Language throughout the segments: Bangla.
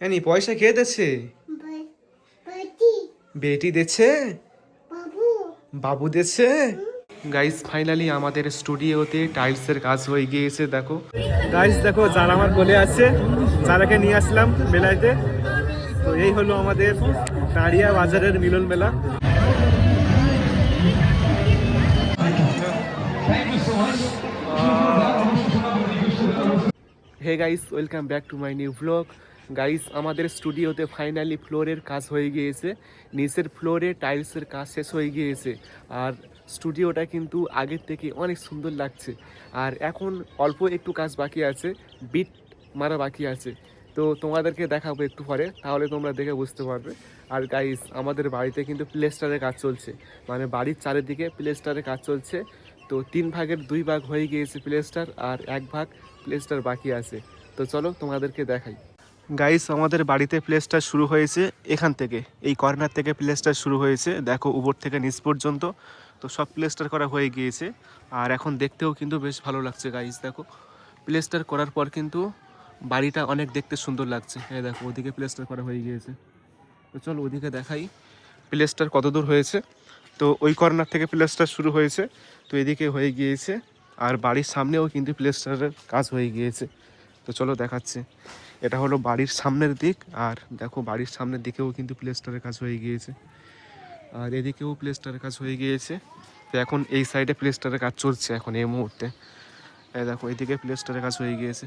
এনি পয়সা কে দিচ্ছে? বেটি দিচ্ছে, বাবু দিচ্ছে। গাইস ফাইনালি আমাদের স্টুডিওতে টাইলসের কাজ হয়ে গিয়েছে। দেখো গাইস, দেখো যারা আমার কোলে আছে, যারাকে নিয়ে আসলাম মেলাতে। তো এই হলো আমাদের দাঁড়িয়া বাজারের মিলন মেলা। Hey guys, welcome back to my new vlog. Guys আমাদের স্টুডিওতে ফাইনালি ফ্লোরের কাজ হয়ে গিয়েছে। নিচের ফ্লোরে টাইলসের কাজ শেষ হয়ে গিয়েছে। আর স্টুডিওটা কিন্তু আগের থেকে অনেক সুন্দর লাগছে। আর এখন অল্প একটু কাজ বাকি আছে, বিট মারা বাকি আছে। তো তোমাদেরকে দেখাবো একটু পরে, তাহলে তোমরা দেখে বুঝতে পারবে। আর গাইস আমাদের বাড়িতে কিন্তু প্লেস্টারের কাজ চলছে, মানে বাড়ির চারিদিকে প্লেস্টারের কাজ চলছে। তো 3 ভাগের 2 ভাগ হয়ে গিয়েছে প্লেস্টার, আর 1 ভাগ প্লেস্টার বাকি আছে। তো চলো তোমাদেরকে দেখাই। গাইস আমাদের বাড়িতে প্লেস্টার শুরু হয়েছে এখান থেকে, এই কর্নার থেকে প্লেস্টার শুরু হয়েছে। দেখো উপর থেকে নিচ পর্যন্ত তো সব প্লেস্টার করা হয়ে গিয়েছে। আর এখন দেখতেও কিন্তু বেশ ভালো লাগছে গাইস। দেখো প্লেস্টার করার পর কিন্তু বাড়িটা অনেক দেখতে সুন্দর লাগছে। এই দেখো ওদিকে প্লেস্টার করা হয়ে গিয়েছে। তো চলো ওদিকে দেখাই প্লেস্টার কত দূর হয়েছে। তো ওই কর্নার থেকে প্লেস্টার শুরু হয়েছে, তো এদিকে হয়ে গিয়েছে। আর বাড়ির সামনেও কিন্তু প্লেস্টারের কাজ হয়ে গিয়েছে। তো চলো দেখাচ্ছি। এটা হলো বাড়ির সামনের দিক, আর দেখো বাড়ির সামনের দিকেও কিন্তু প্লেস্টারের কাজ হয়ে গিয়েছে। আর এদিকেও প্লেস্টারের কাজ হয়ে গিয়েছে। তো এখন এই সাইডে প্লেস্টারের কাজ চলছে এখন এই মুহূর্তে। এই দেখো এদিকে প্লেস্টারের কাজ হয়ে গিয়েছে।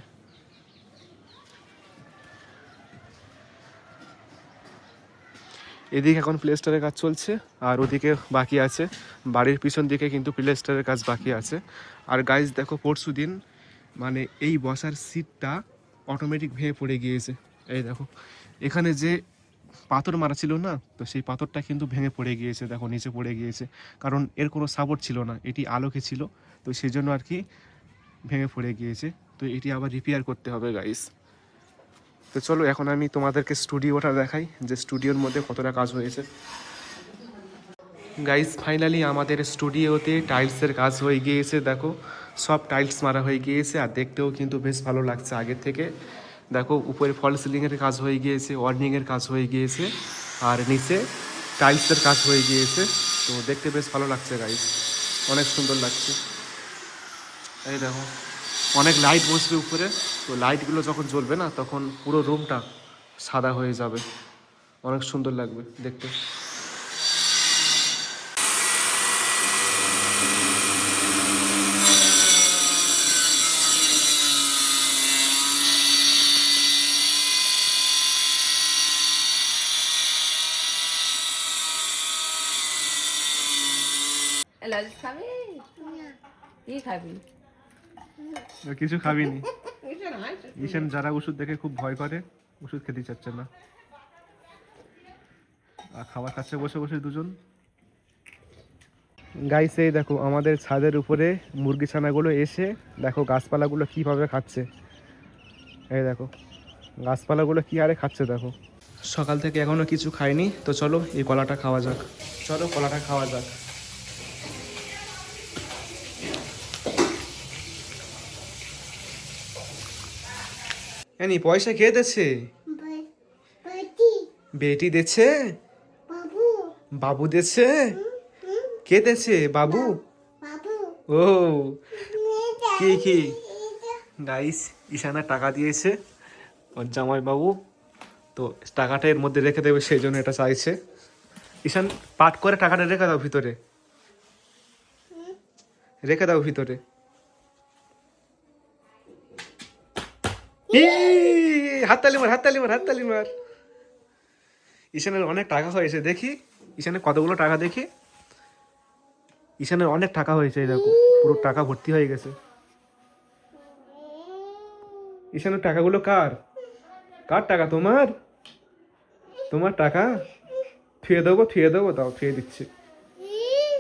এদিকে এখন প্লেস্টারের কাজ চলছে, আর ওদিকে বাকি আছে। বাড়ির পিছন দিকে কিন্তু প্লেস্টারের কাজ বাকি আছে। আর গাইজ দেখো পরশু দিন মানে এই বসার সিটটা অটোমেটিক ভেঙে পড়ে গিয়েছে। এই দেখো এখানে যে পাথর মারা ছিল না, তো সেই পাথরটা কিন্তু ভেঙে পড়ে গিয়েছে। দেখো নিচে পড়ে গিয়েছে, কারণ এর কোনো সাপোর্ট ছিল না, এটি আলোকে ছিল। তো সেই জন্য আর কি ভেঙে পড়ে গিয়েছে। তো এটি আবার রিপেয়ার করতে হবে গাইস। তো চলো এখন আমি তোমাদেরকে স্টুডিওটা দেখাই, যে স্টুডিওর মধ্যে কতটা কাজ হয়েছে। গাইস ফাইনালি আমাদের স্টুডিওতে টাইলসের কাজ হয়ে গিয়েছে। দেখো সব টাইলস মারা হয়ে গিয়েছে, আর দেখতেও কিন্তু বেশ ভালো লাগছে আগের থেকে। দেখো উপরে ফল সিলিংয়ের কাজ হয়ে গিয়েছে, ওয়ার্নিংয়ের কাজ হয়ে গিয়েছে, আর নিচে টাইলসের কাজ হয়ে গিয়েছে। তো দেখতে বেশ ভালো লাগছে গাইস, অনেক সুন্দর লাগছে। এই দেখো অনেক লাইট বসবে উপরে। তো লাইটগুলো যখন জ্বলবে না, তখন পুরো রুমটা সাদা হয়ে যাবে, অনেক সুন্দর লাগবে দেখতে। লালচ খাবি? কি খাবি? কিছু খাবিনি? ঈশান যারা ওষুধ দেখে খুব ভয় করে, ওষুধ খেতে চাচ্ছে না, আর খাবার খাচ্ছে বসে বসে দুজন। গাইস এই দেখো আমাদের ছাদের উপরে মুরগি ছানাগুলো এসে দেখো গাছপালাগুলো কিভাবে খাচ্ছে। এই দেখো গাছপালাগুলো কি আরে খাচ্ছে দেখো। সকাল থেকে এখনো কিছু খাইনি, তো চলো এই কলাটা খাওয়া যাক। চলো কলাটা খাওয়া যাক। এনি পয়সা কে দিচ্ছে? বেটি দিচ্ছে, বাবু দিচ্ছে। কে দিচ্ছে? বাবু। ও কি কি গাইস, ঈশানা টাকা দিয়েছে ওর জামাই বাবু। তো টাকাটা এর মধ্যে রেখে দেবে, সেই জন্য এটা চাইছে। ঈশান পাট করে টাকাটা রেখে দাও ভিতরে, রেখে দাও ভিতরে। হাততালি মার, হাততালি মার, হাততালি মার। ঈশানের অনেক টাকা হয়েছে, দেখি ঈশানের কতগুলো টাকা দেখি। ঈশানের অনেক টাকা হয়েছে, এই দেখো পুরো টাকা ভর্তি হয়ে গেছে। ঈশানের টাকাগুলো কার? কার টাকা? তোমার? তোমার টাকা? থুয়ে দেবো, থুয়ে দেবো, দাও থুয়ে দিচ্ছি।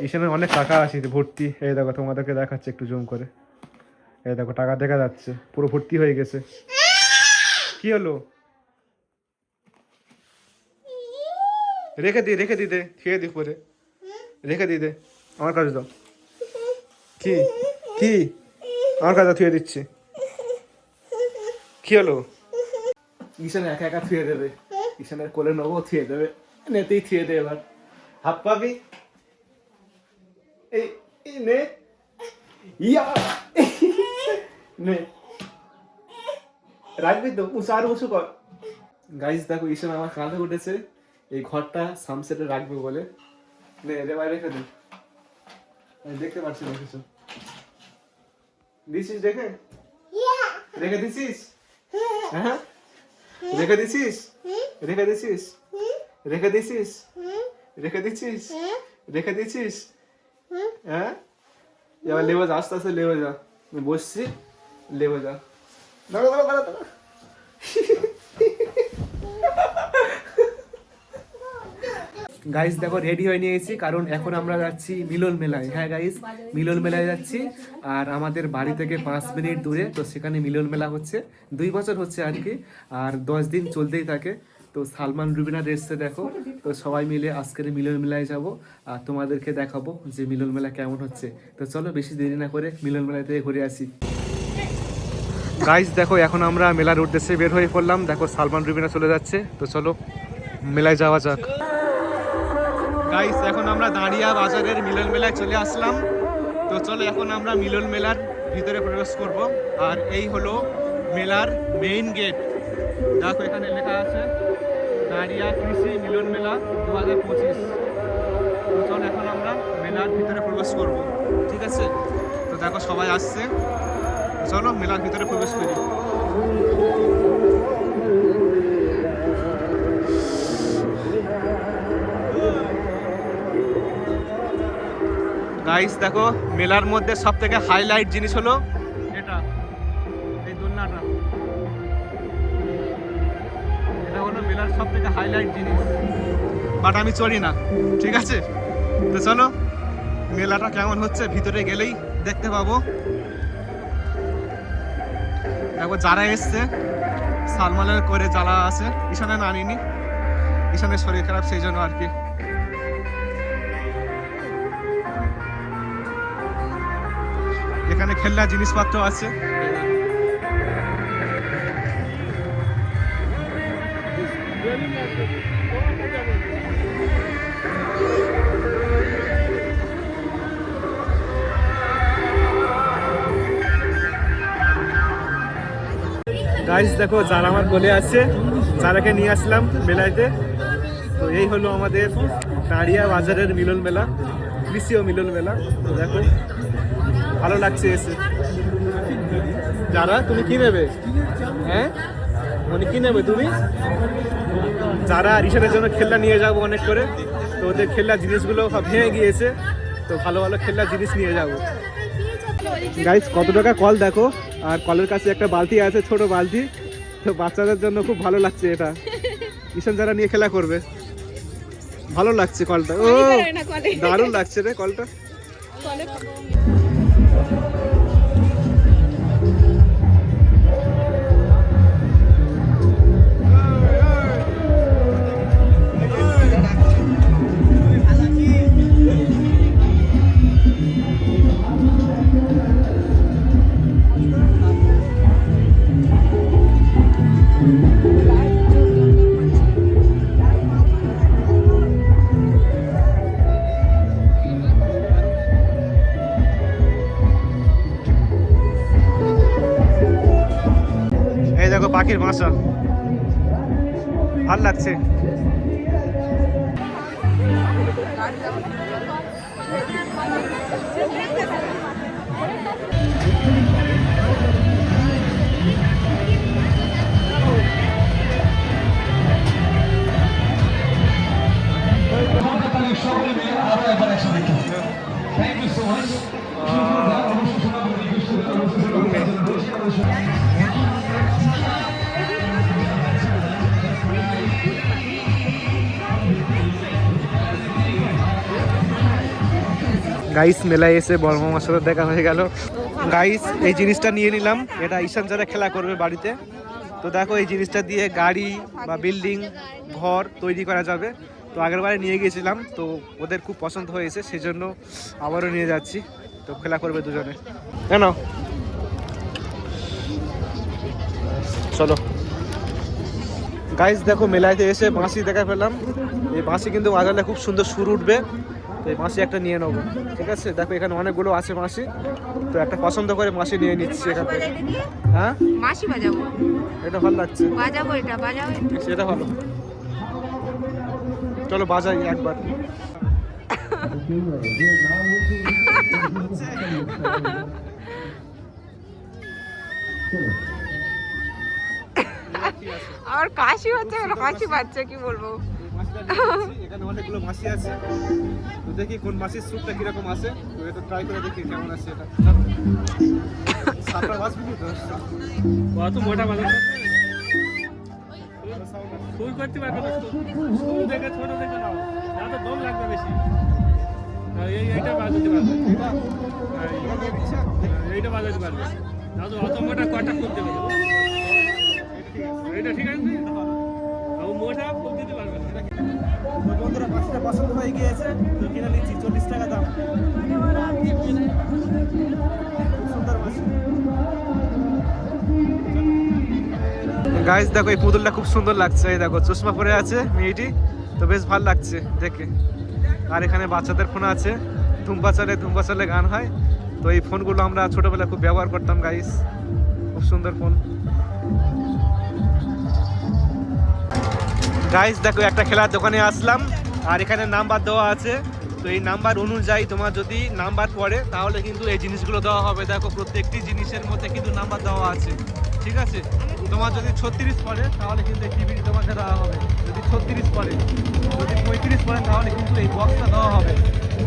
ঈশানের অনেক টাকা আছে ভর্তি, এই দেখো তোমাদেরকে দেখাচ্ছে একটু জুম করে। এই দেখো টাকা দেখা যাচ্ছে, পুরো ভর্তি হয়ে গেছে। কি হলো? রেখে দি, রেখে দিতে, থুয়ে দি পরে, রেখে দিতে। আমার কাছে দাও। কি কি? আমার কাছে থুয়ে দিচ্ছি। কি হলো? ঈশান একা একা থুয়ে দেবে, ঈশানের কোলে নেবো, থুয়ে দেবে, নেতেই থুয়ে দে। এবার হাত পাবি, এই এই নে, ইয়া নে, রাখবি তো, আর উঁচু কর। গাইস দেখো ঈশান আমার কাঁধে উঠেছে, এই ঘরটা সানসেটে রাখবে বলে। নে এদের বাইরে রেখে দে, আমি দেখতে পাচ্ছি না কিছু। দিছিস রেখে, রেখে দিছিস, হ্যাঁ রেখে দিছিস, রেখে দিছিস, রেখে দিছিস, রেখে দিছিস, রেখে দিছিস, হ্যাঁ এবার লেবো যা, আস্তে আস্তে লেবো যা, আমি বসছি, লেবো যা। দাঁড়া দাঁড়া দাঁড়া দাঁড়া। গাইস দেখো রেডি হয়ে নিয়েছি, কারণ এখন আমরা যাচ্ছি মিলন মেলায়। হ্যাঁ গাইস, মিলন মেলায় যাচ্ছি, আর আমাদের বাড়ি থেকে 5 মিনিট দূরে। তো সেখানে মিলন মেলা হচ্ছে, 2 বছর হচ্ছে আর কি, আর 10 দিন চলতেই থাকে। তো সালমান রুবিনা এসছে দেখো, তো সবাই মিলে আজকের মিলন মেলায় যাব, আর তোমাদেরকে দেখাবো যে মিলন মেলা কেমন হচ্ছে। তো চলো বেশি দেরি না করে মিলন মেলা থেকে ঘুরে আসি। গাইস দেখো এখন আমরা মেলার উদ্দেশ্যে বের হয়ে পড়লাম, দেখো সালমান রুবিনা চলে যাচ্ছে। তো চলো মেলায় যাওয়া যাক। গাইস এখন আমরা দাঁড়িয়া বাজারের মিলন মেলায় চলে আসলাম। তো চলো এখন আমরা মিলন মেলার ভিতরে প্রবেশ করব, আর এই হলো মেলার মেইন গেট। দেখো এখানে লেখা আছে দাঁড়িয়া কৃষি মিলন মেলা 2025। তো চলো এখন আমরা মেলার ভিতরে প্রবেশ করব, ঠিক আছে? তো দেখো সবাই আসছে, চলো মেলার ভিতরে প্রবেশ করি। গাইস দেখো মেলার মধ্যে সব থেকে হাইলাইট জিনিস হলো এটা, এই দোলনাটা। এটা হলো মেলার সব থেকে হাইলাইট জিনিস, বাট আমি চড়ি না, ঠিক আছে? তো চলো মেলাটা কেমন হচ্ছে ভিতরে গেলেই দেখতে পাবো। দেখো যারা এসছে সালমানের করে যারা আছে, ঈশানে নানিনি, ঈশানের শরীর খারাপ সেই জন্য আর কি। এখানে খেলনা জিনিসপত্র আছে। গাইস দেখো যারা আমার কোলে আছে, যারাকে নিয়ে আসলাম মেলাতে। তো এই হলো আমাদের দাঁড়িয়া বাজারের মিলন মেলা, কৃষি ও মিলন মেলা। তো দেখো ভালো লাগছে এসে। যারা তুমি কি নেবে, হ্যাঁ মানে কি নেবে তুমি? যারা ঋষানের জন্য খেলনা নিয়ে যাবো অনেক করে, তো ওদের খেলনার জিনিসগুলো সব ভেঙে গিয়েছে, তো ভালো ভালো খেলনার জিনিস নিয়ে যাবো। গাইস কত টাকা কল দেখো, আর কলের কাছে একটা বালতি আছে, ছোট বালতি। তো বাচ্চাদের জন্য খুব ভালো লাগছে এটা, ঈশান যারা নিয়ে খেলা করবে। ভালো লাগছে কলটা, ও দারুণ লাগছে রে কলটা। পাখির বাসা ভাল লাগছে। Thank you so much. Guys মেলায় এসে বড় মামার সাথে দেখা হয়ে গেল। গাইস এই জিনিসটা নিয়ে নিলাম, এটা ঈশান যারা খেলা করবে বাড়িতে। তো দেখো এই জিনিসটা দিয়ে গাড়ি বা বিল্ডিং ঘর তৈরি করা যাবে। তো আগের বারে নিয়ে গিয়েছিলাম, তো ওদের খুব পছন্দ হয়েছে, সেই জন্য আবারও নিয়ে যাচ্ছি। তো খেলা করবে দুজনে, কেন চলো। গাইস দেখো মেলাতে এসে বাঁশি দেখা পেলাম। এই বাঁশি কিন্তু বাজালে খুব সুন্দর সুর উঠবে, তো এই বাঁশি একটা নিয়ে নেবো। ঠিক আছে, দেখো এখানে অনেকগুলো আছে বাঁশি, তো একটা পছন্দ করে বাঁশি নিয়ে নিচ্ছি এখান থেকে। হ্যাঁ মাসি বাজাবো, এটা ভালো লাগছে, বাজাবো, এটা বাজাবো, সেটা ভালো। চলো বাজাই একবার। আর কাশি হচ্ছে, হাসি পাচ্ছে, কি বলবো। এখানে অনেকগুলো মাছি আছে, তো দেখি কোন মাছির স্যুপটা কিরকম আছে, তো এটা ট্রাই করে দেখি কেমন আছে। এটা সাতটা মাছ বিক্রি তো কত মোটা মাছ শুরু করতে পারবে না, শুরু থেকে ছোট থেকে নাও, যাতে দম লাগবে বেশি। এইটা বাজাতে পারবে, এইটা বাজাতে পারবে না, তো অত মোটা কটা খুলতে পারবে। এটা ঠিক আছে, মোটা ফুল দিতে পারবে না। বন্ধুরা মাছটা পছন্দ হয়ে গিয়েছে, তো কিনে নিচ্ছি, 40 টাকা দাম। সুন্দর মাছ। গাইস দেখো এই পুতুলটা খুব সুন্দর লাগছে, এই দেখো চশমা পরে আছে মেয়েটি, তো বেশ ভালো লাগছে দেখে। আর এখানে বাচ্চাদের ফোন আছে, ধুম্পা চালে গান হয়, তো এই ফোনগুলো আমরা ছোটবেলায় খুব ব্যবহার করতাম গাইস, খুব সুন্দর ফোন। গাইস দেখো একটা খেলার দোকানে আসলাম, আর এখানে নাম্বার দেওয়া আছে, তো এই নাম্বার অনুযায়ী তোমার যদি নাম্বার পড়ে তাহলে কিন্তু এই জিনিসগুলো দেওয়া হবে। দেখো প্রত্যেকটি জিনিসের মধ্যে কিন্তু নাম্বার দেওয়া আছে, ঠিক আছে। তোমার যদি 36 পড়ে তাহলে কিন্তু এই টিভিটি তোমাকে দেওয়া হবে, যদি 36 পড়ে, যদি 35 পড়ে তাহলে কিন্তু এই বক্সটা দেওয়া হবে।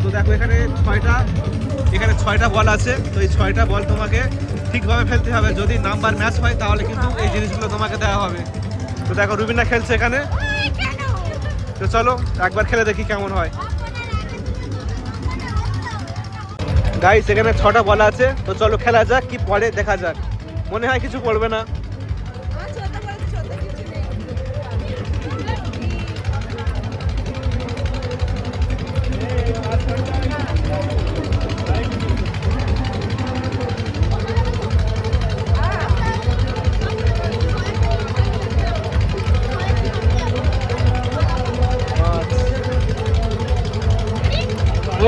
তো দেখো এখানে ছয়টা বল আছে, তো এই 6টা বল তোমাকে ঠিকভাবে ফেলতে হবে, যদি নাম্বার ম্যাচ হয় তাহলে কিন্তু এই জিনিসগুলো তোমাকে দেওয়া হবে। তো দেখো রুবিনা খেলছে এখানে, তো চলো একবার খেলে দেখি কেমন হয়। গাইস এখানে 6টা বল আছে, তো চলো খেলা যাক, কি পড়ে দেখা যাক। মনে হয় কিছু পড়বে না।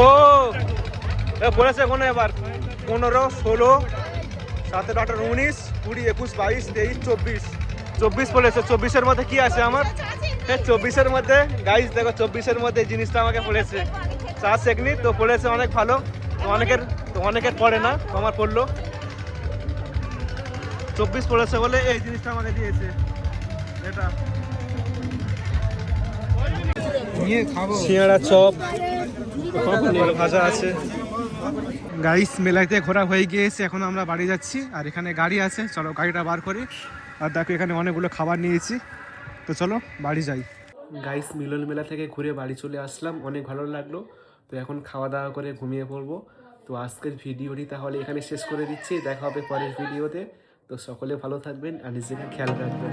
ও পড়েছে কোনো এবার 15, 16, 17, 18, 19, 20, 21, 22, 23, 24 পড়েছে। 24-এর মধ্যে কি আছে আমার? 24-এর মধ্যে গাইস দেখো 24-এর মধ্যে এই জিনিসটা আমাকে পড়েছে, 4 সেকেন্ড, তো পড়েছে অনেক ভালো। তো অনেকের পড়ে না, তো আমার পড়লো 24 পড়েছে বলে এই জিনিসটা আমাকে দিয়েছে। এটা সিঙ্গাড়া, চপ, ভাজা আছে। গাইস মেলাতে ঘোরা হয়ে গিয়েছে, এখন আমরা বাড়ি যাচ্ছি, আর এখানে গাড়ি আছে, চলো গাড়িটা বার করি। আর দেখো এখানে অনেকগুলো খাবার নিয়েছি, তো চলো বাড়ি যাই। গাইস মিলন মেলা থেকে ঘুরে বাড়ি চলে আসলাম, অনেক ভালো লাগলো। তো এখন খাওয়া দাওয়া করে ঘুমিয়ে পড়বো। তো আজকের ভিডিওটি তাহলে এখানে শেষ করে দিচ্ছি, দেখা হবে পরের ভিডিওতে। তো সকলে ভালো থাকবেন আর নিজেকে খেয়াল রাখবেন।